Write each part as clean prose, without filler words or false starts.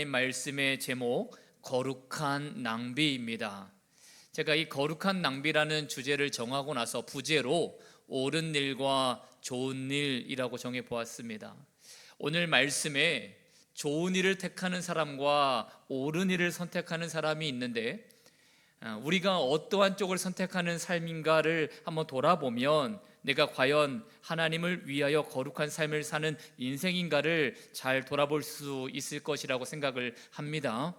하나님 말씀의 제목 거룩한 낭비입니다. 제가 이 거룩한 낭비라는 주제를 정하고 나서 부제로 옳은 일과 좋은 일이라고 정해 보았습니다. 오늘 말씀에 좋은 일을 택하는 사람과 옳은 일을 선택하는 사람이 있는데, 우리가 어떠한 쪽을 선택하는 삶인가를 한번 돌아보면 내가 과연 하나님을 위하여 거룩한 삶을 사는 인생인가를 잘 돌아볼 수 있을 것이라고 생각을 합니다.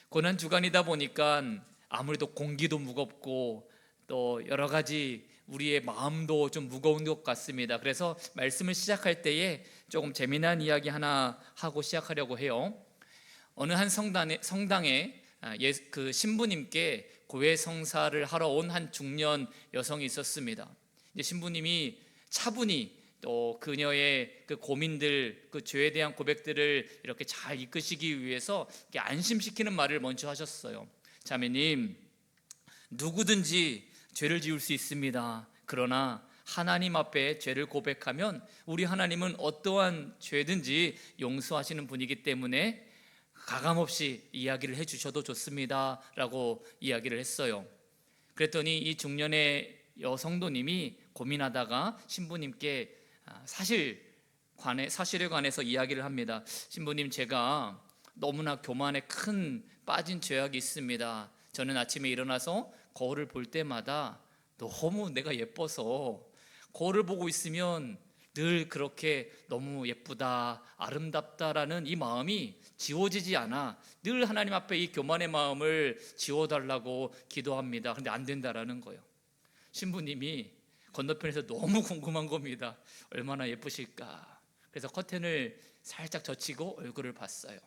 고난 주간이다 보니까 아무래도 공기도 무겁고 또 여러 가지 우리의 마음도 좀 무거운 것 같습니다. 그래서 말씀을 시작할 때에 조금 재미난 이야기 하나 하고 시작하려고 해요. 어느 한 성당에 그 신부님께 고해 성사를 하러 온 한 중년 여성이 있었습니다. 이제 신부님이 차분히 또 그녀의 그 고민들, 그 죄에 대한 고백들을 이렇게 잘 이끄시기 위해서 이렇게 안심시키는 말을 먼저 하셨어요. 자매님, 누구든지 죄를 지을 수 있습니다. 그러나 하나님 앞에 죄를 고백하면 우리 하나님은 어떠한 죄든지 용서하시는 분이기 때문에 가감없이 이야기를 해주셔도 좋습니다 라고 이야기를 했어요. 그랬더니 이 중년의 여성도님이 고민하다가 신부님께 사실에 관해서 이야기를 합니다. 신부님, 제가 너무나 교만에 큰 빠진 죄악이 있습니다. 저는 아침에 일어나서 거울을 볼 때마다 너무 내가 예뻐서 거울을 보고 있으면 늘 그렇게 너무 예쁘다, 아름답다라는 이 마음이 지워지지 않아 늘 하나님 앞에 이 교만의 마음을 지워달라고 기도합니다. 그런데 안 된다라는 거예요. 신부님이 건너편에서 너무 궁금한 겁니다. 얼마나 예쁘실까. 그래서 커튼을 살짝 젖히고 얼굴을 봤어요.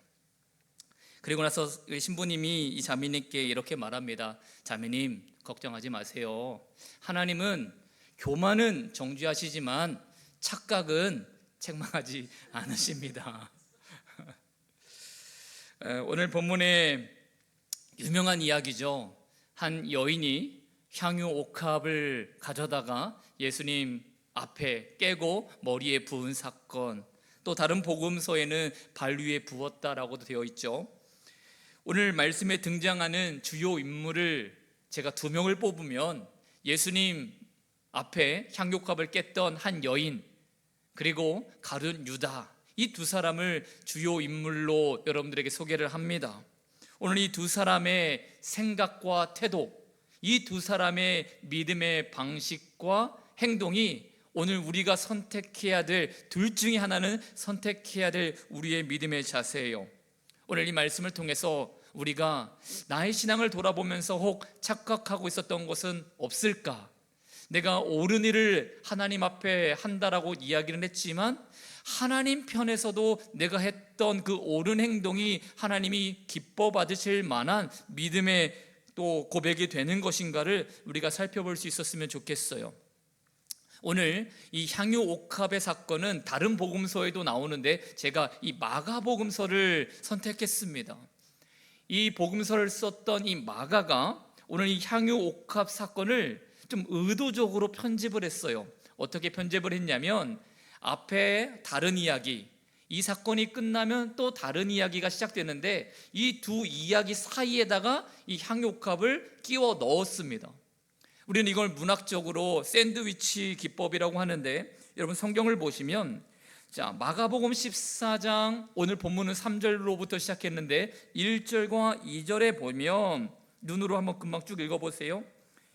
그리고 나서 신부님이 이 자매님께 이렇게 말합니다. 자매님, 걱정하지 마세요. 하나님은 교만은 정죄하시지만 착각은 책망하지 않으십니다. 오늘 본문에 유명한 이야기죠. 한 여인이 향유 옥합을 가져다가 예수님 앞에 깨고 머리에 부은 사건, 또 다른 복음서에는 발 위에 부었다라고도 되어 있죠. 오늘 말씀에 등장하는 주요 인물을 제가 2명을 뽑으면 예수님 앞에 향유옥합을 깼던 한 여인, 그리고 가룟 유다, 이 두 사람을 주요 인물로 여러분들에게 소개를 합니다. 오늘 이 두 사람의 생각과 태도, 이 두 사람의 믿음의 방식과 행동이 오늘 우리가 선택해야 될, 둘 중에 하나는 선택해야 될 우리의 믿음의 자세예요. 오늘 이 말씀을 통해서 우리가 나의 신앙을 돌아보면서 혹 착각하고 있었던 것은 없을까? 내가 옳은 일을 하나님 앞에 한다라고 이야기를 했지만 하나님 편에서도 내가 했던 그 옳은 행동이 하나님이 기뻐 받으실 만한 믿음의 또 고백이 되는 것인가를 우리가 살펴볼 수 있었으면 좋겠어요. 오늘 이 향유 옥합의 사건은 다른 복음서에도 나오는데 제가 이 마가복음서를 선택했습니다. 이 복음서를 썼던 이 마가가 오늘 이 향유 옥합 사건을 좀 의도적으로 편집을 했어요. 어떻게 편집을 했냐면 앞에 다른 이야기, 이 사건이 끝나면 또 다른 이야기가 시작되는데 이 두 이야기 사이에다가 이 향유 옥합을 끼워 넣었습니다. 우리는 이걸 문학적으로 샌드위치 기법이라고 하는데, 여러분 성경을 보시면 마가복음 14장 오늘 본문은 3절로부터 시작했는데 1절과 2절에 보면 눈으로 한번 금방 쭉 읽어보세요.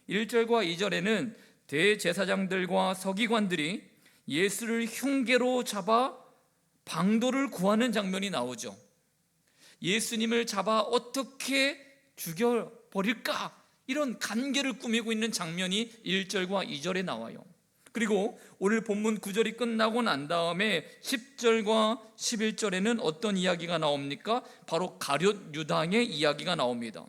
1절과 2절에는 대제사장들과 서기관들이 예수를 흉계로 잡아 방도를 구하는 장면이 나오죠. 예수님을 잡아 어떻게 죽여버릴까, 이런 간계를 꾸미고 있는 장면이 1절과 2절에 나와요. 그리고 오늘 본문 9절이 끝나고 난 다음에 10절과 11절에는 어떤 이야기가 나옵니까? 바로 가룟 유다의 이야기가 나옵니다.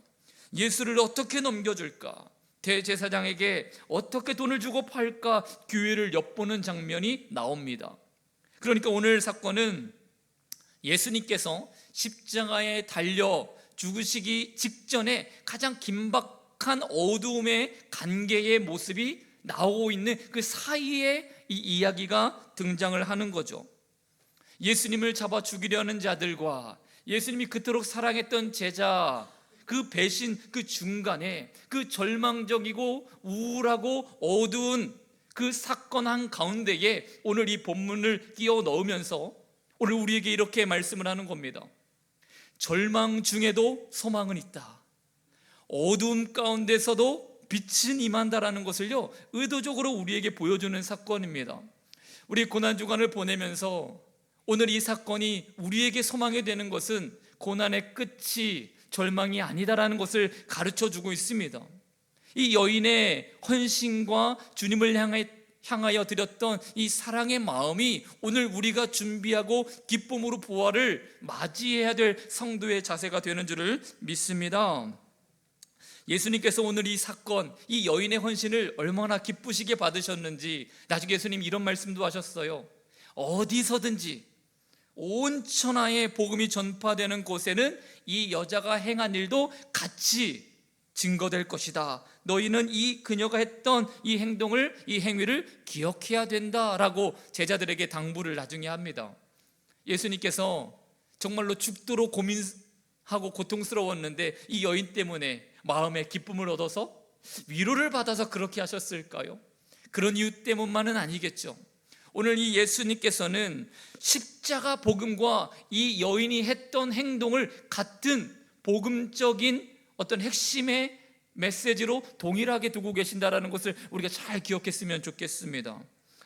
예수를 어떻게 넘겨줄까, 대제사장에게 어떻게 돈을 주고 팔까 기회를 엿보는 장면이 나옵니다. 그러니까 오늘 사건은 예수님께서 십자가에 달려 죽으시기 직전에 가장 긴박한 어두움의 간계의 모습이 나오고 있는 그 사이에 이 이야기가 등장을 하는 거죠. 예수님을 잡아 죽이려는 자들과 예수님이 그토록 사랑했던 제자, 그 배신 그 중간에 그 절망적이고 우울하고 어두운 그 사건 한가운데에 오늘 이 본문을 끼워 넣으면서 오늘 우리에게 이렇게 말씀을 하는 겁니다. 절망 중에도 소망은 있다. 어두움 가운데서도 빛은 임한다라는 것을요, 의도적으로 우리에게 보여주는 사건입니다. 우리 고난주간을 보내면서 오늘 이 사건이 우리에게 소망이 되는 것은 고난의 끝이 절망이 아니다라는 것을 가르쳐주고 있습니다. 이 여인의 헌신과 주님을 향하여 드렸던 이 사랑의 마음이 오늘 우리가 준비하고 기쁨으로 부활을 맞이해야 될 성도의 자세가 되는 줄을 믿습니다. 예수님께서 오늘 이 사건, 이 여인의 헌신을 얼마나 기쁘시게 받으셨는지 나중에 예수님 이런 말씀도 하셨어요. 어디서든지 온 천하에 복음이 전파되는 곳에는 이 여자가 행한 일도 같이 증거될 것이다. 너희는 이 그녀가 했던 이 행동을, 이 행위를 기억해야 된다라고 제자들에게 당부를 나중에 합니다. 예수님께서 정말로 죽도록 고민하고 고통스러웠는데 이 여인 때문에 마음에 기쁨을 얻어서 위로를 받아서 그렇게 하셨을까요? 그런 이유 때문만은 아니겠죠. 오늘 이 예수님께서는 십자가 복음과 이 여인이 했던 행동을 같은 복음적인 어떤 핵심의 메시지로 동일하게 두고 계신다라는 것을 우리가 잘 기억했으면 좋겠습니다.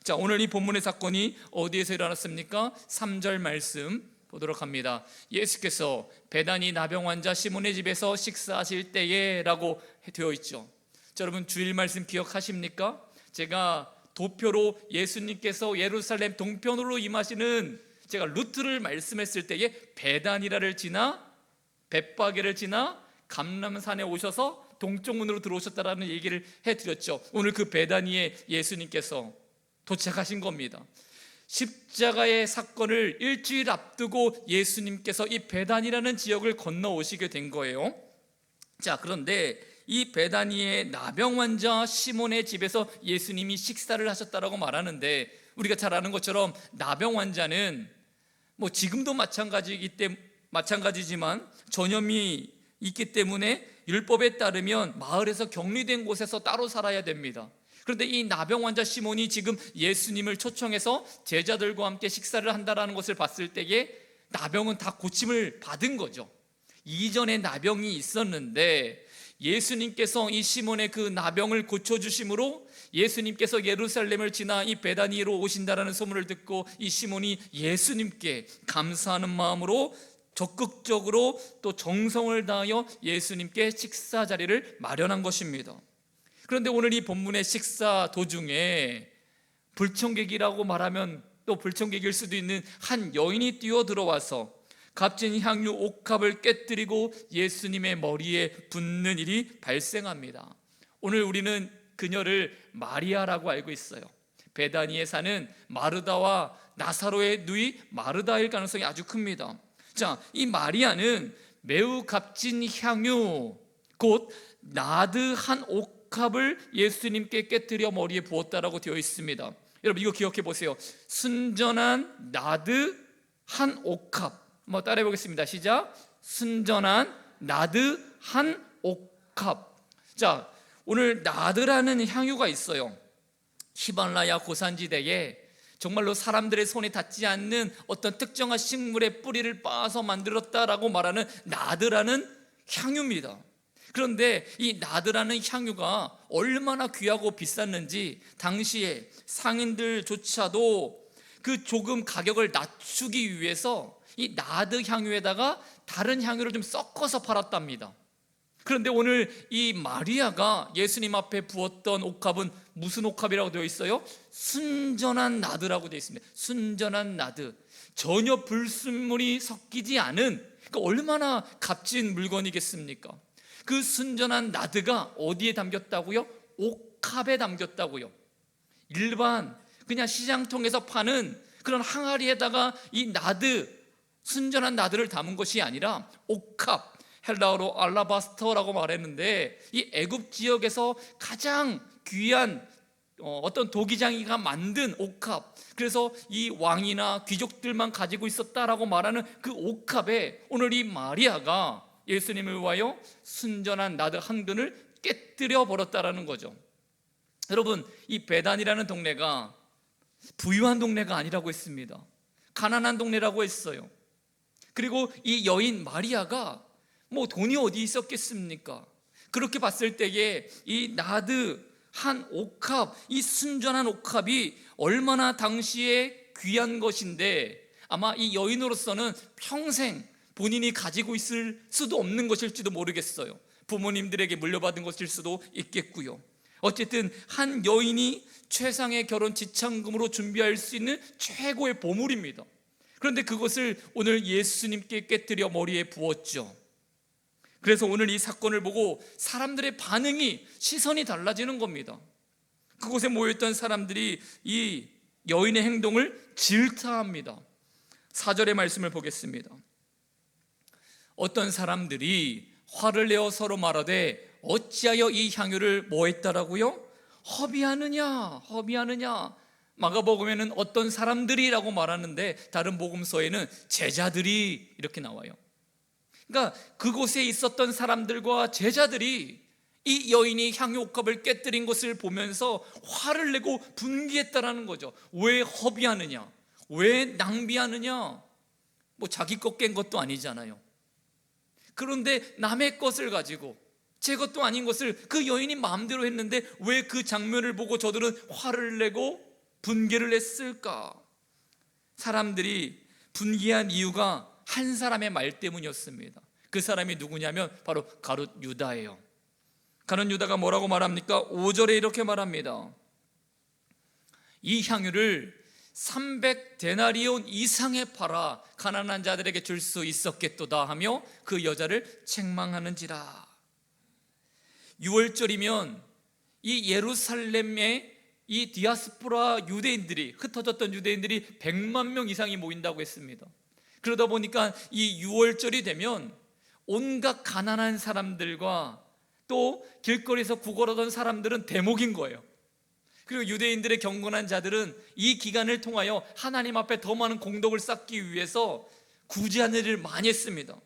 자, 오늘 이 본문의 사건이 어디에서 일어났습니까? 3절 말씀 보도록 합니다. 예수께서 베다니 나병 환자 시몬의 집에서 식사하실 때에 라고 되어 있죠. 자, 여러분 주일 말씀 기억하십니까? 제가 도표로 예수님께서 예루살렘 동편으로 임하시는 제가 루트를 말씀했을 때에 베다니라를 지나 벳바게를 지나 감람산에 오셔서 동쪽문으로 들어오셨다라는 얘기를 해드렸죠. 오늘 그 베다니에 예수님께서 도착하신 겁니다. 십자가의 사건을 일주일 앞두고 예수님께서 이 베다니라는 지역을 건너오시게 된 거예요. 자, 그런데 이 베다니의 나병 환자 시몬의 집에서 예수님이 식사를 하셨다라고 말하는데, 우리가 잘 아는 것처럼 나병 환자는 뭐 지금도 마찬가지지만 전염이 있기 때문에 율법에 따르면 마을에서 격리된 곳에서 따로 살아야 됩니다. 그런데 이 나병 환자 시몬이 지금 예수님을 초청해서 제자들과 함께 식사를 한다라는 것을 봤을 때에 나병은 다 고침을 받은 거죠. 이전에 나병이 있었는데 예수님께서 이 시몬의 그 나병을 고쳐주심으로 예수님께서 예루살렘을 지나 이 베다니로 오신다라는 소문을 듣고 이 시몬이 예수님께 감사하는 마음으로 적극적으로 또 정성을 다하여 예수님께 식사 자리를 마련한 것입니다. 그런데 오늘 이 본문의 식사 도중에 불청객이라고 말하면 또 불청객일 수도 있는 한 여인이 뛰어들어와서 값진 향유 옥합을 깨뜨리고 예수님의 머리에 붓는 일이 발생합니다. 오늘 우리는 그녀를 마리아라고 알고 있어요. 베다니에 사는 마르다와 나사로의 누이 마르다일 가능성이 아주 큽니다. 자, 이 마리아는 매우 값진 향유 곧 나드 한 옥합을 예수님께 깨뜨려 머리에 부었다라고 되어 있습니다. 여러분 이거 기억해 보세요. 순전한 나드 한 옥합. 한번 따라해 보겠습니다. 시작. 순전한 나드 한 옥합. 자, 오늘 나드라는 향유가 있어요. 히말라야 고산지대에 정말로 사람들의 손에 닿지 않는 어떤 특정한 식물의 뿌리를 빻아서 만들었다라고 말하는 나드라는 향유입니다. 그런데 이 나드라는 향유가 얼마나 귀하고 비쌌는지 당시에 상인들조차도 그 조금 가격을 낮추기 위해서 이 나드 향유에다가 다른 향유를 좀 섞어서 팔았답니다. 그런데 오늘 이 마리아가 예수님 앞에 부었던 옥합은 무슨 옥합이라고 되어 있어요? 순전한 나드라고 되어 있습니다. 순전한 나드, 전혀 불순물이 섞이지 않은, 그러니까 얼마나 값진 물건이겠습니까? 그 순전한 나드가 어디에 담겼다고요? 옥합에 담겼다고요. 일반 그냥 시장통에서 파는 그런 항아리에다가 이 나드, 순전한 나드를 담은 것이 아니라 옥합, 헬라어로 알라바스터라고 말했는데 이 애굽 지역에서 가장 귀한 어떤 도기장이가 만든 옥합, 그래서 이 왕이나 귀족들만 가지고 있었다라고 말하는 그 옥합에 오늘 이 마리아가 예수님을 위하여 순전한 나드 한 근을 깨뜨려 버렸다라는 거죠. 여러분, 이 베단이라는 동네가 부유한 동네가 아니라고 했습니다. 가난한 동네라고 했어요. 그리고 이 여인 마리아가 뭐 돈이 어디 있었겠습니까? 그렇게 봤을 때에 이 나드 한 옥합, 이 순전한 옥합이 얼마나 당시에 귀한 것인데, 아마 이 여인으로서는 평생 본인이 가지고 있을 수도 없는 것일지도 모르겠어요. 부모님들에게 물려받은 것일 수도 있겠고요. 어쨌든 한 여인이 최상의 결혼 지참금으로 준비할 수 있는 최고의 보물입니다. 그런데 그것을 오늘 예수님께 깨뜨려 머리에 부었죠. 그래서 오늘 이 사건을 보고 사람들의 반응이, 시선이 달라지는 겁니다. 그곳에 모여있던 사람들이 이 여인의 행동을 질타합니다. 4절의 말씀을 보겠습니다. 어떤 사람들이 화를 내어 서로 말하되 어찌하여 이 향유를 뭐 했다라고요? 허비하느냐. 마가복음에는 어떤 사람들이라고 말하는데 다른 복음서에는 제자들이 이렇게 나와요. 그러니까 그곳에 있었던 사람들과 제자들이 이 여인이 향유 옥합을 깨뜨린 것을 보면서 화를 내고 분개했다라는 거죠. 왜 허비하느냐? 왜 낭비하느냐? 뭐 자기 것 깬 것도 아니잖아요. 그런데 남의 것을 가지고 제 것도 아닌 것을 그 여인이 마음대로 했는데 왜 그 장면을 보고 저들은 화를 내고 분개를 했을까? 사람들이 분개한 이유가 한 사람의 말 때문이었습니다. 그 사람이 누구냐면 바로 가룟 유다예요. 가룟 유다가 뭐라고 말합니까? 5절에 이렇게 말합니다. 이 향유를 300데나리온 이상에 팔아 가난한 자들에게 줄 수 있었겠도다 하며 그 여자를 책망하는지라. 6월절이면 이 예루살렘에 이 디아스포라 유대인들이, 흩어졌던 유대인들이 100만 명 이상이 모인다고 했습니다. 그러다 보니까 이 6월절이 되면 온갖 가난한 사람들과 또 길거리에서 구걸하던 사람들은 대목인 거예요. 그리고 유대인들의 경건한 자들은 이 기간을 통하여 하나님 앞에 더 많은 공덕을 쌓기 위해서 구제하는 일을 많이 했습니다.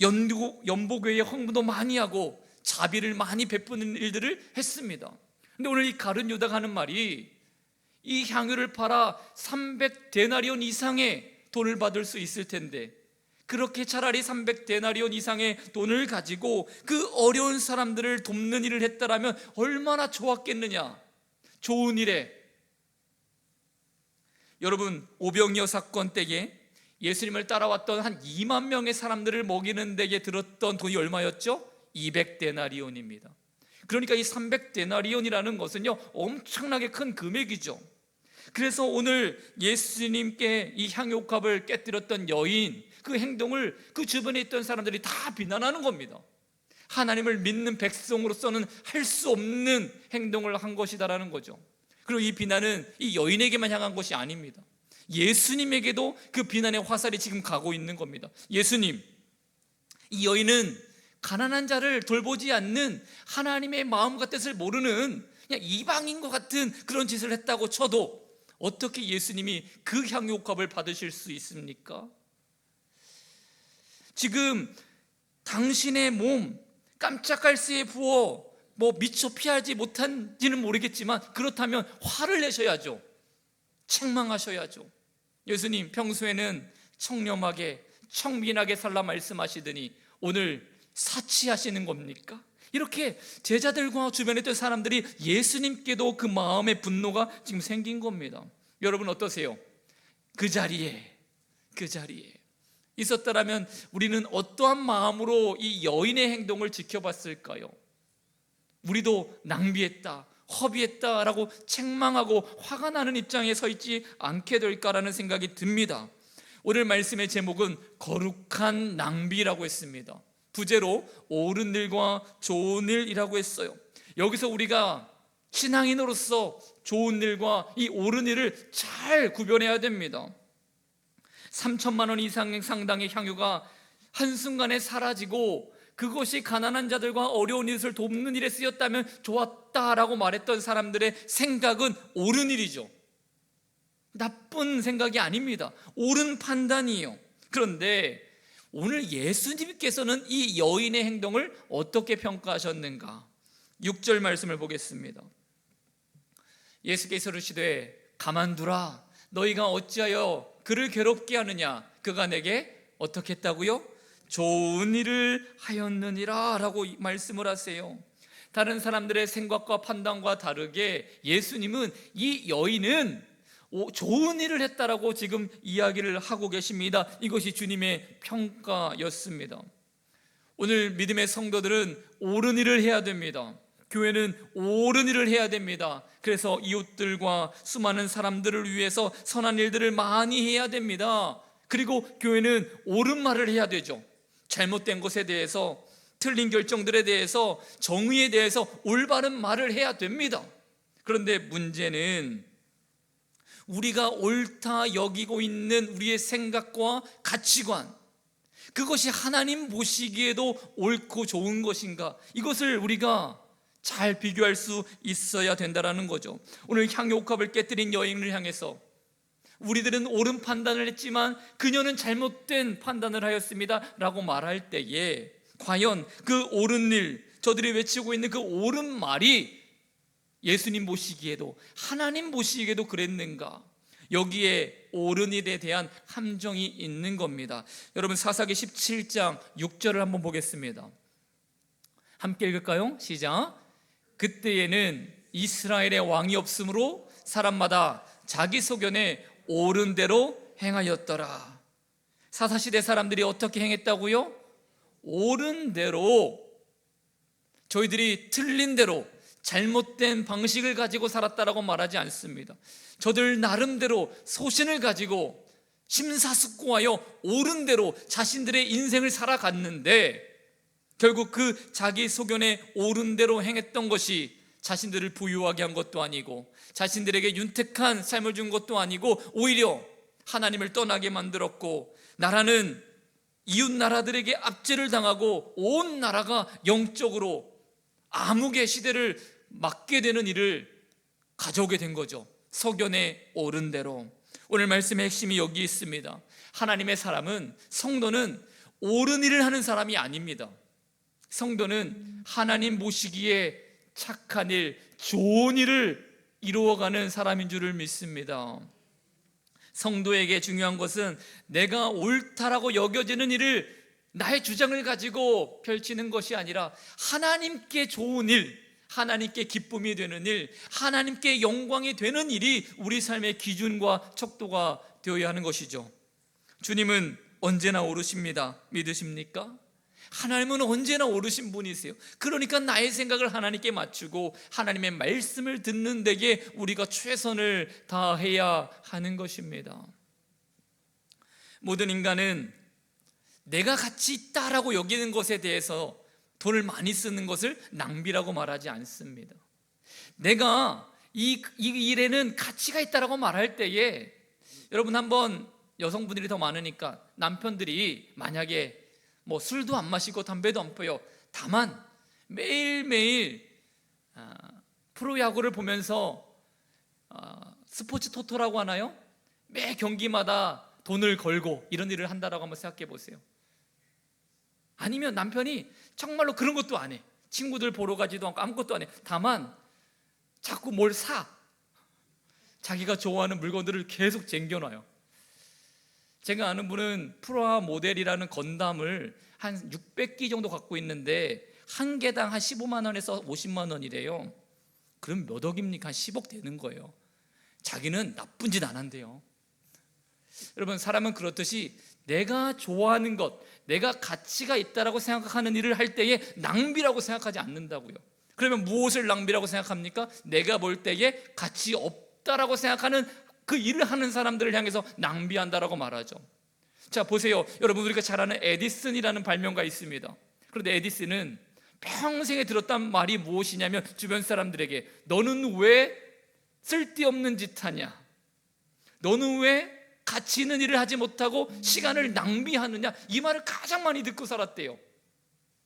연복외에 헌금도 많이 하고 자비를 많이 베푸는 일들을 했습니다. 근데 오늘 이 가룟 유다가 하는 말이 이 향유를 팔아 300데나리온 이상의 돈을 받을 수 있을 텐데, 그렇게 차라리 300데나리온 이상의 돈을 가지고 그 어려운 사람들을 돕는 일을 했다라면 얼마나 좋았겠느냐. 좋은 일에. 여러분, 오병이어 사건 때에 예수님을 따라왔던 한 2만 명의 사람들을 먹이는 데에 들었던 돈이 얼마였죠? 200데나리온입니다. 그러니까 이 300데나리온이라는 것은요, 엄청나게 큰 금액이죠. 그래서 오늘 예수님께 이 향유옥합을 깨뜨렸던 여인, 그 행동을 그 주변에 있던 사람들이 다 비난하는 겁니다. 하나님을 믿는 백성으로서는 할 수 없는 행동을 한 것이다라는 거죠. 그리고 이 비난은 이 여인에게만 향한 것이 아닙니다. 예수님에게도 그 비난의 화살이 지금 가고 있는 겁니다. 예수님, 이 여인은 가난한 자를 돌보지 않는, 하나님의 마음과 뜻을 모르는 그냥 이방인과 같은 그런 짓을 했다고 쳐도 어떻게 예수님이 그 향유옥합을 받으실 수 있습니까? 지금 당신의 몸 깜짝할 새에 부어 미처 피하지 못한지는 모르겠지만 그렇다면 화를 내셔야죠. 책망하셔야죠. 예수님, 평소에는 청렴하게 청민하게 살라 말씀하시더니 오늘 사치하시는 겁니까? 이렇게 제자들과 주변에 있던 사람들이 예수님께도 그 마음의 분노가 지금 생긴 겁니다. 여러분 어떠세요? 그 자리에 있었다라면 우리는 어떠한 마음으로 이 여인의 행동을 지켜봤을까요? 우리도 낭비했다, 허비했다라고 책망하고 화가 나는 입장에 서 있지 않게 될까라는 생각이 듭니다. 오늘 말씀의 제목은 거룩한 낭비라고 했습니다. 부제로 옳은 일과 좋은 일이라고 했어요. 여기서 우리가 신앙인으로서 좋은 일과 이 옳은 일을 잘 구별해야 됩니다. 3천만 원 이상 상당의 향유가 한순간에 사라지고 그것이 가난한 자들과 어려운 이웃을 돕는 일에 쓰였다면 좋았다라고 말했던 사람들의 생각은 옳은 일이죠. 나쁜 생각이 아닙니다. 옳은 판단이에요. 그런데 오늘 예수님께서는 이 여인의 행동을 어떻게 평가하셨는가? 6절 말씀을 보겠습니다. 예수께서 이르시되 가만두라, 너희가 어찌하여 그를 괴롭게 하느냐? 그가 내게 어떻게 했다고요? 좋은 일을 하였느니라 라고 말씀을 하세요. 다른 사람들의 생각과 판단과 다르게 예수님은 이 여인은 좋은 일을 했다라고 지금 이야기를 하고 계십니다. 이것이 주님의 평가였습니다. 오늘 믿음의 성도들은 옳은 일을 해야 됩니다. 교회는 옳은 일을 해야 됩니다. 그래서 이웃들과 수많은 사람들을 위해서 선한 일들을 많이 해야 됩니다. 그리고 교회는 옳은 말을 해야 되죠. 잘못된 것에 대해서, 틀린 결정들에 대해서, 정의에 대해서 올바른 말을 해야 됩니다. 그런데 문제는 우리가 옳다 여기고 있는 우리의 생각과 가치관, 그것이 하나님 보시기에도 옳고 좋은 것인가, 이것을 우리가 잘 비교할 수 있어야 된다는 거죠. 오늘 향유옥합을 깨뜨린 여인을 향해서 우리들은 옳은 판단을 했지만 그녀는 잘못된 판단을 하였습니다 라고 말할 때에 과연 그 옳은 일, 저들이 외치고 있는 그 옳은 말이 예수님 보시기에도, 하나님 보시기에도 그랬는가? 여기에 옳은 일에 대한 함정이 있는 겁니다. 여러분, 사사기 17장 6절을 한번 보겠습니다. 함께 읽을까요? 시작. 그때에는 이스라엘의 왕이 없으므로 사람마다 자기 소견에 옳은 대로 행하였더라. 사사시대 사람들이 어떻게 행했다고요? 옳은 대로, 저희들이 틀린 대로 잘못된 방식을 가지고 살았다라고 말하지 않습니다. 저들 나름대로 소신을 가지고 심사숙고하여 옳은 대로 자신들의 인생을 살아갔는데 결국 그 자기 소견에 옳은 대로 행했던 것이 자신들을 부유하게 한 것도 아니고 자신들에게 윤택한 삶을 준 것도 아니고 오히려 하나님을 떠나게 만들었고, 나라는 이웃 나라들에게 압제를 당하고 온 나라가 영적으로 암흑의 시대를 맞게 되는 일을 가져오게 된 거죠. 소견에 옳은 대로. 오늘 말씀의 핵심이 여기 있습니다. 하나님의 사람은, 성도는 옳은 일을 하는 사람이 아닙니다. 성도는 하나님 보시기에 착한 일, 좋은 일을 이루어가는 사람인 줄을 믿습니다. 성도에게 중요한 것은 내가 옳다라고 여겨지는 일을, 나의 주장을 가지고 펼치는 것이 아니라 하나님께 좋은 일, 하나님께 기쁨이 되는 일, 하나님께 영광이 되는 일이 우리 삶의 기준과 척도가 되어야 하는 것이죠. 주님은 언제나 오르십니다. 믿으십니까? 하나님은 언제나 오르신 분이세요. 그러니까 나의 생각을 하나님께 맞추고 하나님의 말씀을 듣는 데에 우리가 최선을 다해야 하는 것입니다. 모든 인간은 내가 가치 있다라고 여기는 것에 대해서 돈을 많이 쓰는 것을 낭비라고 말하지 않습니다. 내가 이 일에는 가치가 있다라고 말할 때에, 여러분 한번, 여성분들이 더 많으니까 남편들이 만약에 술도 안 마시고 담배도 안 피워요. 다만 매일매일 프로야구를 보면서 스포츠 토토라고 하나요? 매 경기마다 돈을 걸고 이런 일을 한다라고 한번 생각해 보세요. 아니면 남편이 정말로 그런 것도 안 해. 친구들 보러 가지도 않고 아무것도 안 해. 다만 자꾸 뭘 사. 자기가 좋아하는 물건들을 계속 쟁겨놔요. 제가 아는 분은 프로와 모델이라는 건담을 한 600기 정도 갖고 있는데 한 개당 한 15만 원에서 50만 원이래요. 그럼 몇 억입니까? 한 10억 되는 거예요. 자기는 나쁜 짓 안 한대요. 여러분, 사람은 그렇듯이 내가 좋아하는 것, 내가 가치가 있다라고 생각하는 일을 할 때에 낭비라고 생각하지 않는다고요. 그러면 무엇을 낭비라고 생각합니까? 내가 볼 때에 가치 없다라고 생각하는 그 일을 하는 사람들을 향해서 낭비한다라고 말하죠. 자, 보세요. 여러분, 우리가 잘 아는 에디슨이라는 발명가 있습니다. 그런데 에디슨은 평생에 들었단 말이 무엇이냐면, 주변 사람들에게 너는 왜 쓸데없는 짓 하냐, 너는 왜 가치 있는 일을 하지 못하고 시간을 낭비하느냐, 이 말을 가장 많이 듣고 살았대요.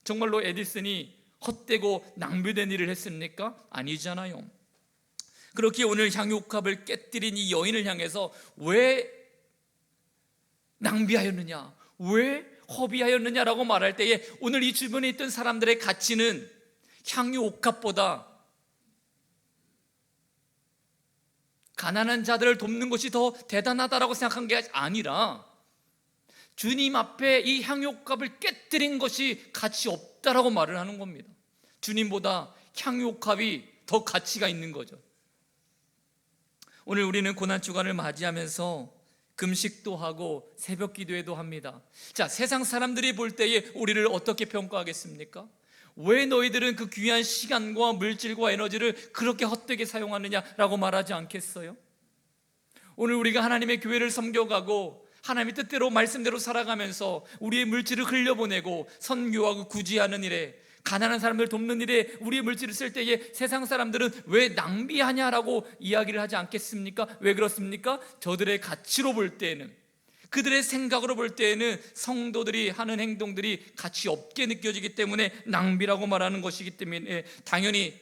정말로 에디슨이 헛되고 낭비된 일을 했습니까? 아니잖아요. 그렇게 오늘 향유옥합을 깨뜨린 이 여인을 향해서 왜 낭비하였느냐, 왜 허비하였느냐라고 말할 때에 오늘 이 주변에 있던 사람들의 가치는 향유옥합보다 가난한 자들을 돕는 것이 더 대단하다라고 생각한 게 아니라 주님 앞에 이 향유옥합을 깨뜨린 것이 가치 없다라고 말을 하는 겁니다. 주님보다 향유옥합이 더 가치가 있는 거죠. 오늘 우리는 고난주간을 맞이하면서 금식도 하고 새벽 기도회도 합니다. 자, 세상 사람들이 볼 때에 우리를 어떻게 평가하겠습니까? 왜 너희들은 그 귀한 시간과 물질과 에너지를 그렇게 헛되게 사용하느냐라고 말하지 않겠어요? 오늘 우리가 하나님의 교회를 섬겨가고 하나님의 뜻대로 말씀대로 살아가면서 우리의 물질을 흘려보내고 선교하고 구제하는 일에, 가난한 사람들 돕는 일에 우리의 물질을 쓸 때에 세상 사람들은 왜 낭비하냐라고 이야기를 하지 않겠습니까? 왜 그렇습니까? 저들의 가치로 볼 때에는, 그들의 생각으로 볼 때에는 성도들이 하는 행동들이 가치 없게 느껴지기 때문에 낭비라고 말하는 것이기 때문에 당연히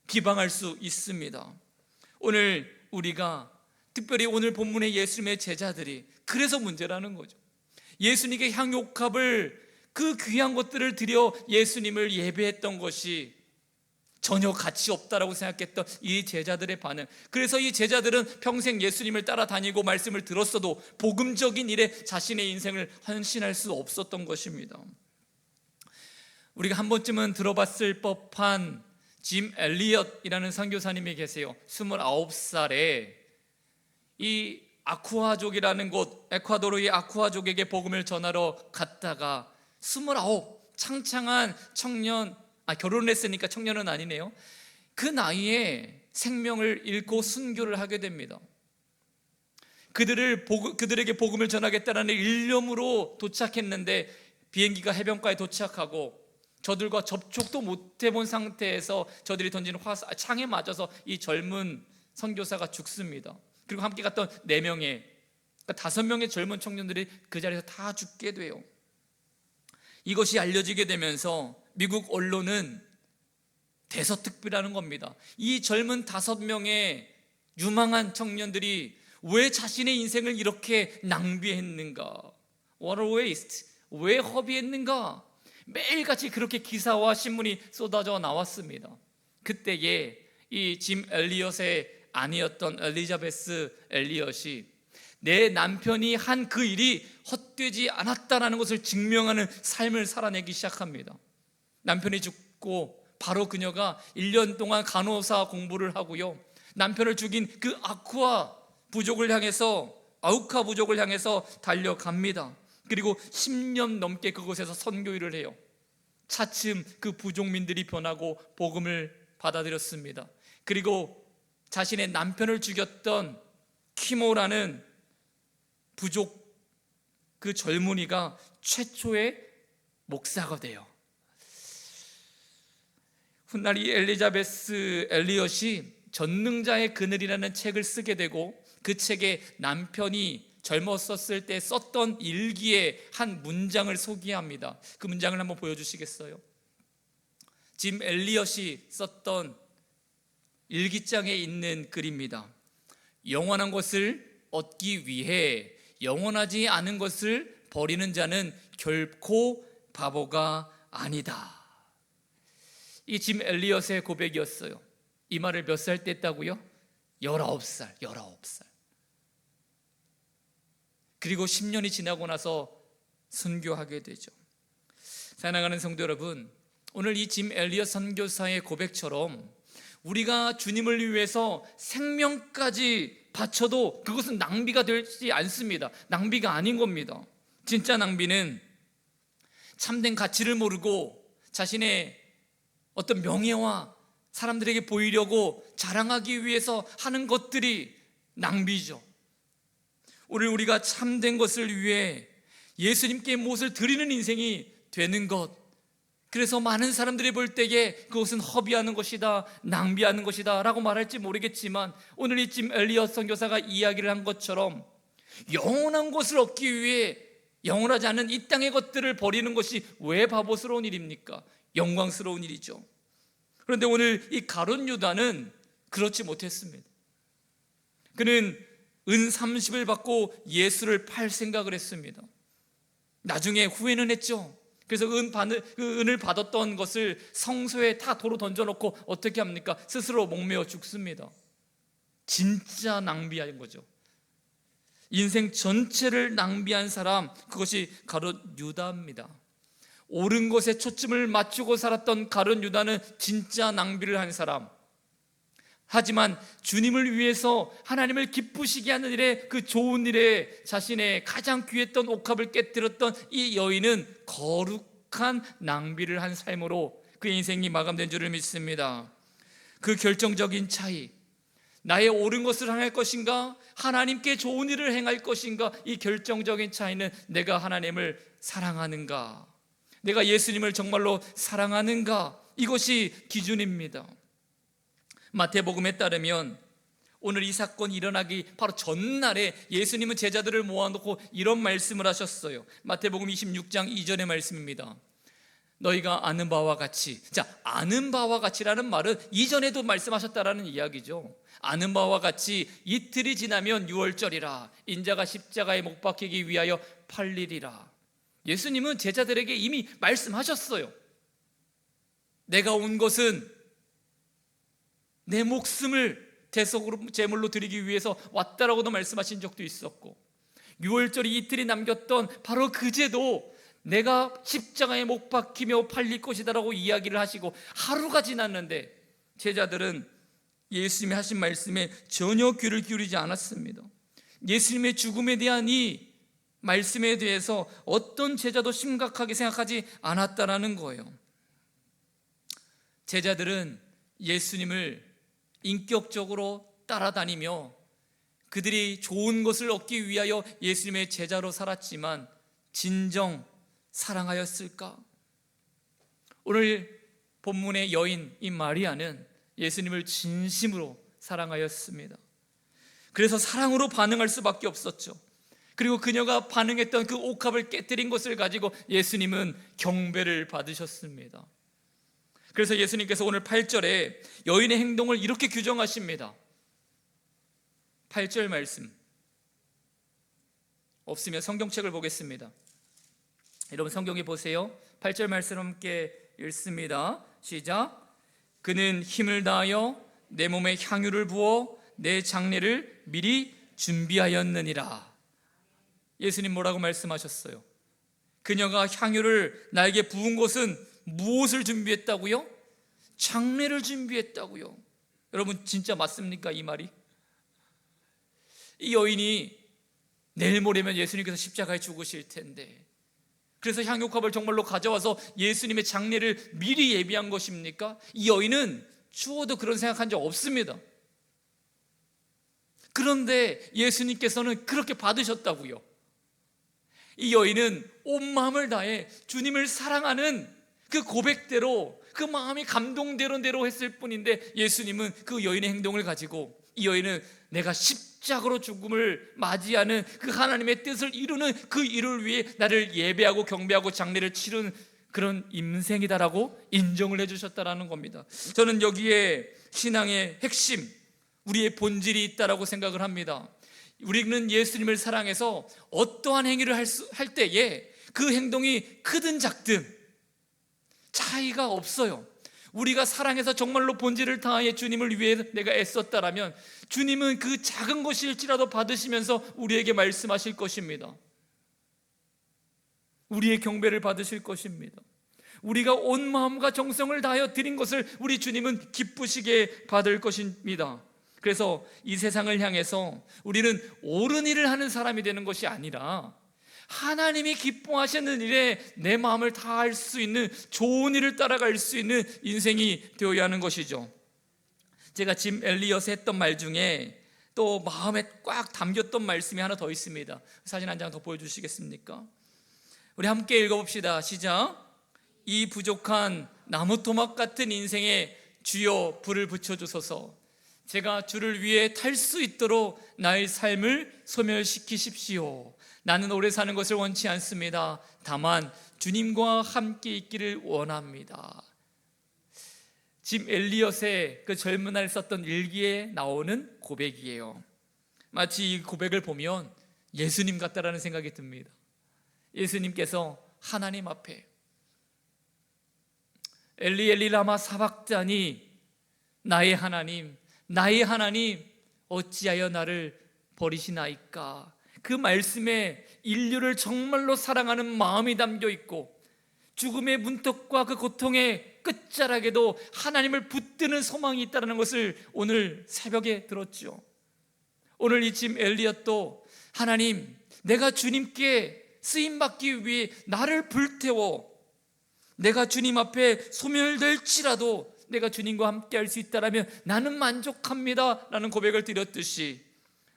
비방할 수 있습니다. 오늘 우리가 특별히 오늘 본문의 예수님의 제자들이 그래서 문제라는 거죠. 예수님께 향유옥합을, 그 귀한 것들을 드려 예수님을 예배했던 것이 전혀 가치 없다라고 생각했던 이 제자들의 반응, 그래서 이 제자들은 평생 예수님을 따라다니고 말씀을 들었어도 복음적인 일에 자신의 인생을 헌신할 수 없었던 것입니다. 우리가 한 번쯤은 들어봤을 법한 짐 엘리엇이라는 선교사님이 계세요. 29살에 이 아쿠아족이라는 곳, 에콰도르의 아쿠아족에게 복음을 전하러 갔다가 29 창창한 청년, 결혼을 했으니까 청년은 아니네요. 그 나이에 생명을 잃고 순교를 하게 됩니다. 그들에게 복음을 전하겠다는 일념으로 도착했는데 비행기가 해변가에 도착하고 저들과 접촉도 못 해본 상태에서 저들이 던지는 창에 맞아서 이 젊은 선교사가 죽습니다. 그리고 함께 갔던 4명의, 그러니까 5명의 젊은 청년들이 그 자리에서 다 죽게 돼요. 이것이 알려지게 되면서 미국 언론은 대서특필하는 겁니다. 이 젊은 5명의 유망한 청년들이 왜 자신의 인생을 이렇게 낭비했는가? What a waste! 왜 허비했는가? 매일같이 그렇게 기사와 신문이 쏟아져 나왔습니다. 그때에 이 짐 엘리엇의 아내였던 엘리자베스 엘리엇이 내 남편이 한 그 일이 헛되지 않았다라는 것을 증명하는 삶을 살아내기 시작합니다. 남편이 죽고 바로 그녀가 1년 동안 간호사 공부를 하고요, 남편을 죽인 그 아우카 부족을 향해서 달려갑니다. 그리고 10년 넘게 그곳에서 선교일을 해요. 차츰 그 부족민들이 변하고 복음을 받아들였습니다. 그리고 자신의 남편을 죽였던 키모라는 부족 그 젊은이가 최초의 목사가 돼요. 훗날 이 엘리자베스 엘리엇이 전능자의 그늘이라는 책을 쓰게 되고 그 책에 남편이 젊었었을 때 썼던 일기의 한 문장을 소개합니다. 그 문장을 한번 보여주시겠어요? 짐 엘리엇이 썼던 일기장에 있는 글입니다. 영원한 것을 얻기 위해 영원하지 않은 것을 버리는 자는 결코 바보가 아니다. 이 짐 엘리엇의 고백이었어요. 이 말을 몇 살 때 했다고요? 19살. 그리고 10년이 지나고 나서 선교하게 되죠. 사랑하는 성도 여러분, 오늘 이 짐 엘리엇 선교사의 고백처럼 우리가 주님을 위해서 생명까지 바쳐도 그것은 낭비가 되지 않습니다. 낭비가 아닌 겁니다. 진짜 낭비는 참된 가치를 모르고 자신의 어떤 명예와 사람들에게 보이려고 자랑하기 위해서 하는 것들이 낭비죠. 오늘 우리가 참된 것을 위해 예수님께 무엇을 드리는 인생이 되는 것, 그래서 많은 사람들이 볼 때에 그것은 허비하는 것이다, 낭비하는 것이다 라고 말할지 모르겠지만 오늘 이 짐 엘리엇 선교사가 이야기를 한 것처럼 영원한 것을 얻기 위해 영원하지 않은 이 땅의 것들을 버리는 것이 왜 바보스러운 일입니까? 영광스러운 일이죠. 그런데 오늘 이 가룟 유다는 그렇지 못했습니다. 그는 은 30을 받고 예수를 팔 생각을 했습니다. 나중에 후회는 했죠. 그래서 그 은을 받았던 것을 성소에 다 도로 던져놓고 어떻게 합니까? 스스로 목매어 죽습니다. 진짜 낭비한 거죠. 인생 전체를 낭비한 사람, 그것이 가룟 유다입니다. 옳은 것에 초점을 맞추고 살았던 가룟 유다는 진짜 낭비를 한 사람. 하지만 주님을 위해서 하나님을 기쁘시게 하는 일에, 그 좋은 일에 자신의 가장 귀했던 옥합을 깨뜨렸던 이 여인은 거룩한 낭비를 한 삶으로 그의 인생이 마감된 줄을 믿습니다. 그 결정적인 차이, 나의 옳은 것을 행할 것인가, 하나님께 좋은 일을 행할 것인가, 이 결정적인 차이는 내가 하나님을 사랑하는가, 내가 예수님을 정말로 사랑하는가, 이것이 기준입니다. 마태복음에 따르면 오늘 이 사건이 일어나기 바로 전날에 예수님은 제자들을 모아놓고 이런 말씀을 하셨어요. 마태복음 26장 2절의 말씀입니다. 너희가 아는 바와 같이, 아는 바와 같이라는 말은 이전에도 말씀하셨다라는 이야기죠. 아는 바와 같이 이틀이 지나면 유월절이라, 인자가 십자가에 못 박히기 위하여 팔리리라. 예수님은 제자들에게 이미 말씀하셨어요. 내가 온 것은 내 목숨을 대속으로 제물로 드리기 위해서 왔다라고도 말씀하신 적도 있었고, 유월절이 이틀이 남겼던 바로 그제도 내가 십자가에 못 박히며 팔릴 것이다라고 이야기를 하시고, 하루가 지났는데 제자들은 예수님이 하신 말씀에 전혀 귀를 기울이지 않았습니다. 예수님의 죽음에 대한 이 말씀에 대해서 어떤 제자도 심각하게 생각하지 않았다라는 거예요. 제자들은 예수님을 인격적으로 따라다니며 그들이 좋은 것을 얻기 위하여 예수님의 제자로 살았지만 진정 사랑하였을까? 오늘 본문의 여인 이 마리아는 예수님을 진심으로 사랑하였습니다. 그래서 사랑으로 반응할 수밖에 없었죠. 그리고 그녀가 반응했던 그 옥합을 깨뜨린 것을 가지고 예수님은 경배를 받으셨습니다. 그래서 예수님께서 오늘 8절에 여인의 행동을 이렇게 규정하십니다. 8절 말씀 없으면 성경책을 보겠습니다. 여러분 성경에 보세요. 8절 말씀 함께 읽습니다. 시작. 그는 힘을 다하여 내 몸에 향유를 부어 내 장례를 미리 준비하였느니라. 예수님 뭐라고 말씀하셨어요? 그녀가 향유를 나에게 부은 것은 무엇을 준비했다고요? 장례를 준비했다고요. 여러분 진짜 맞습니까 이 말이? 이 여인이 내일 모레면 예수님께서 십자가에 죽으실 텐데, 그래서 향유컵을 정말로 가져와서 예수님의 장례를 미리 예비한 것입니까? 이 여인은 추워도 그런 생각한 적 없습니다. 그런데 예수님께서는 그렇게 받으셨다고요. 이 여인은 온 마음을 다해 주님을 사랑하는 그 고백대로, 그 마음이 감동대로 했을 뿐인데, 예수님은 그 여인의 행동을 가지고 이 여인은 내가 십자가로 죽음을 맞이하는 그 하나님의 뜻을 이루는 그 일을 위해 나를 예배하고 경배하고 장례를 치른 그런 임생이다라고 인정을 해주셨다라는 겁니다. 저는 여기에 신앙의 핵심, 우리의 본질이 있다라고 생각을 합니다. 우리는 예수님을 사랑해서 어떠한 행위를 할 때에 그 행동이 크든 작든 차이가 없어요. 우리가 사랑해서 정말로 본질을 다해 주님을 위해 내가 애썼다라면 주님은 그 작은 것일지라도 받으시면서 우리에게 말씀하실 것입니다. 우리의 경배를 받으실 것입니다. 우리가 온 마음과 정성을 다하여 드린 것을 우리 주님은 기쁘시게 받을 것입니다. 그래서 이 세상을 향해서 우리는 옳은 일을 하는 사람이 되는 것이 아니라 하나님이 기뻐하시는 일에 내 마음을 다할 수 있는 좋은 일을 따라갈 수 있는 인생이 되어야 하는 것이죠. 제가 짐 엘리엇이 했던 말 중에 또 마음에 꽉 담겼던 말씀이 하나 더 있습니다. 사진 한 장 더 보여주시겠습니까? 우리 함께 읽어봅시다. 시작. 이 부족한 나무 토막 같은 인생에 주여 불을 붙여주소서. 제가 주를 위해 탈 수 있도록 나의 삶을 소멸시키십시오. 나는 오래 사는 것을 원치 않습니다. 다만 주님과 함께 있기를 원합니다. 짐 엘리엇의 그 젊은 날 썼던 일기에 나오는 고백이에요. 마치 이 고백을 보면 예수님 같다라는 생각이 듭니다. 예수님께서 하나님 앞에 엘리 엘리 라마 사박자니, 나의 하나님 어찌하여 나를 버리시나이까. 그 말씀에 인류를 정말로 사랑하는 마음이 담겨 있고, 죽음의 문턱과 그 고통의 끝자락에도 하나님을 붙드는 소망이 있다는 것을 오늘 새벽에 들었죠. 오늘 이 짐 엘리엇도 하나님, 내가 주님께 쓰임받기 위해 나를 불태워 내가 주님 앞에 소멸될지라도 내가 주님과 함께 할 수 있다면 나는 만족합니다 라는 고백을 드렸듯이,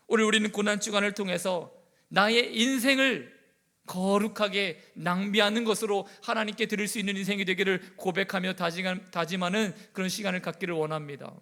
오늘 우리는 고난주간을 통해서 나의 인생을 거룩하게 낭비하는 것으로 하나님께 드릴 수 있는 인생이 되기를 고백하며 다짐하는 그런 시간을 갖기를 원합니다.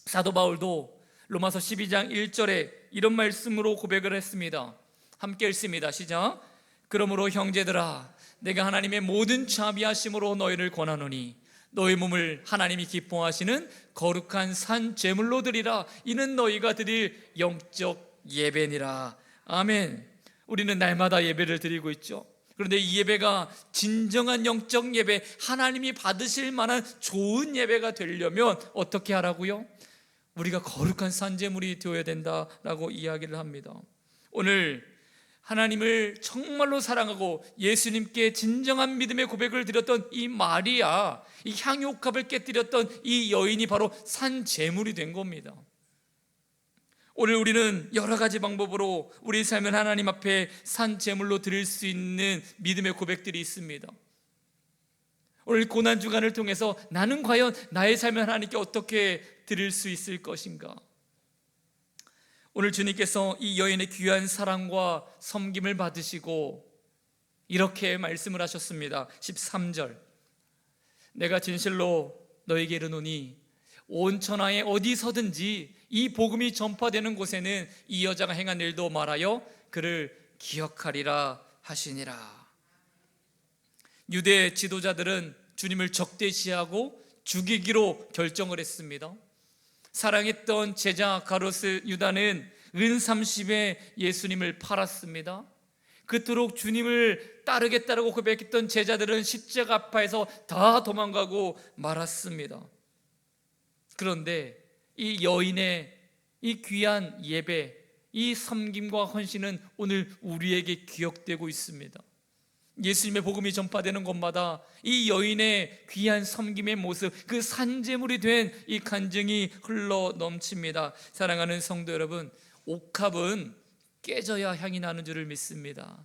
사도 바울도 로마서 12장 1절에 이런 말씀으로 고백을 했습니다. 함께 읽습니다. 시작. 그러므로 형제들아, 내가 하나님의 모든 자비하심으로 너희를 권하노니 너희 몸을 하나님이 기뻐하시는 거룩한 산 제물로 드리라. 이는 너희가 드릴 영적 예배니라. 아멘. 우리는 날마다 예배를 드리고 있죠. 그런데 이 예배가 진정한 영적 예배, 하나님이 받으실 만한 좋은 예배가 되려면 어떻게 하라고요? 우리가 거룩한 산제물이 되어야 된다라고 이야기를 합니다. 오늘 하나님을 정말로 사랑하고 예수님께 진정한 믿음의 고백을 드렸던 이 마리아, 이 향유옥합을 깨뜨렸던 이 여인이 바로 산제물이 된 겁니다. 오늘 우리는 여러 가지 방법으로 우리 삶을 하나님 앞에 산제물로 드릴 수 있는 믿음의 고백들이 있습니다. 오늘 고난주간을 통해서 나는 과연 나의 삶을 하나님께 어떻게 드릴 수 있을 것인가? 오늘 주님께서 이 여인의 귀한 사랑과 섬김을 받으시고 이렇게 말씀을 하셨습니다. 13절, 내가 진실로 너에게 이르노니 온 천하에 어디서든지 이 복음이 전파되는 곳에는 이 여자가 행한 일도 말하여 그를 기억하리라 하시니라. 유대 지도자들은 주님을 적대시하고 죽이기로 결정을 했습니다. 사랑했던 제자 가롯 유다는 은 30에 예수님을 팔았습니다. 그토록 주님을 따르겠다고 고백했던 제자들은 십자가 앞에서 다 도망가고 말았습니다. 그런데 이 여인의 이 귀한 예배, 이 섬김과 헌신은 오늘 우리에게 기억되고 있습니다. 예수님의 복음이 전파되는 곳마다 이 여인의 귀한 섬김의 모습, 그 산제물이 된 이 간증이 흘러 넘칩니다. 사랑하는 성도 여러분, 옥합은 깨져야 향이 나는 줄을 믿습니다.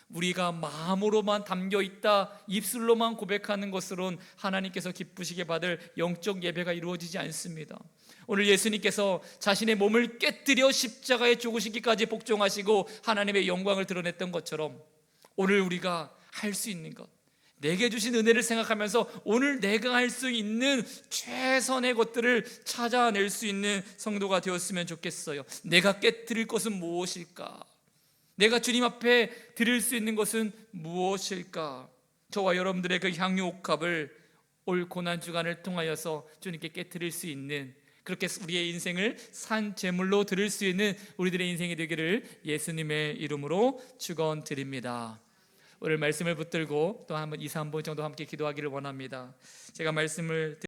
우리가 마음으로만 담겨있다, 입술로만 고백하는 것으로는 하나님께서 기쁘시게 받을 영적 예배가 이루어지지 않습니다. 오늘 예수님께서 자신의 몸을 깨뜨려 십자가에 죽으시기까지 복종하시고 하나님의 영광을 드러냈던 것처럼 오늘 우리가 할 수 있는 것, 내게 주신 은혜를 생각하면서 오늘 내가 할 수 있는 최선의 것들을 찾아낼 수 있는 성도가 되었으면 좋겠어요. 내가 깨뜨릴 것은 무엇일까? 내가 주님 앞에 드릴 수 있는 것은 무엇일까? 저와 여러분들의 그 향유옥합을 올 고난주간을 통하여서 주님께 깨뜨릴 수 있는, 그렇게 우리의 인생을 산제물로 드릴 수 있는 우리들의 인생이 되기를 예수님의 이름으로 축원드립니다. 오늘 말씀을 붙들고 또 한번 2, 3분 정도 함께 기도하기를 원합니다. 제가 말씀을